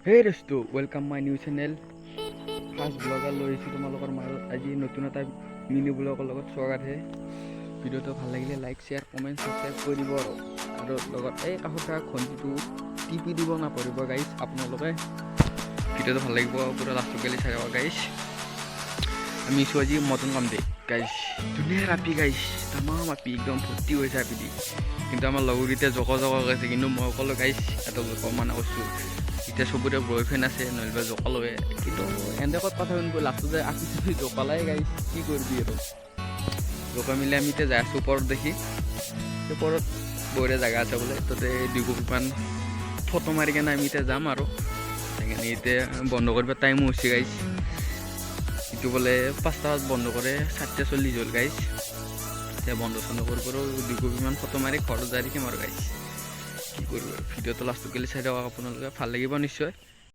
Hey Resto, welcome my new channel. First vlogger লৈ আহিছোঁ তোমালোকৰ মাজত আজি নতুন এটা মিনি ব্লগৰ লগত স্বাগত হে ভিডিঅ'টো ভাল লাগিলে লাইক শ্বেয়াৰ কমেণ্ট সাবস্ক্ৰাইব কৰি দিব আৰু লগত এই কাষত থকা ঘণ্টিটো টিপি দিব নাপাহৰিব গাইজ আপোনালোকে ভিডিঅ'টো ভাল লাগিব পুৰা লাষ্টলৈকে চাই যাব গাইজ আমি আছোঁ আজি মটন কাম দে গাইজ ধুনীয়া ৰাপি গাইজ তামাম আপি একদম ভৰ্তি হৈছে আপি দি কিন্তু আমাৰ লগৰকেইটা জক আছে কিন্তু মই অকলে গাইজ এটা জক মানে কৈছোঁ এতিয়া সবৰে বয়ফ্ৰেণ্ড আছে নহ'লে জকালৱে কিন্তু এনে ক'ত কথা শুনিব লাষ্টতে আঁকি জকালাই গাইছ কি কৰিবি আৰু জকা মিলি আমি এতিয়া যাই আছোঁ ওপৰত দেখি ওপৰত বঢ়িয়া জেগা আছে বোলে তাতে 2 কপিমান ফটো মাৰি কেনে আমি এতিয়া যাম আৰু সেইকাৰণে এতিয়া বন্ধ কৰিব টাইমো হৈছে গাইছ এইটো বোলে 5টা বজাত বন্ধ কৰে 7:40 হ'ল গাইছ এতিয়া বন্ধ চন্ধ কৰি 2 কপিমান ফটো মাৰি ঘৰত যাই থাকিম আৰু গাইছ কি কৰিব ভিডিঅ'টো লাষ্টলৈকে চাই দিয়ক আপোনালোকে ভাল লাগিব নিশ্চয়।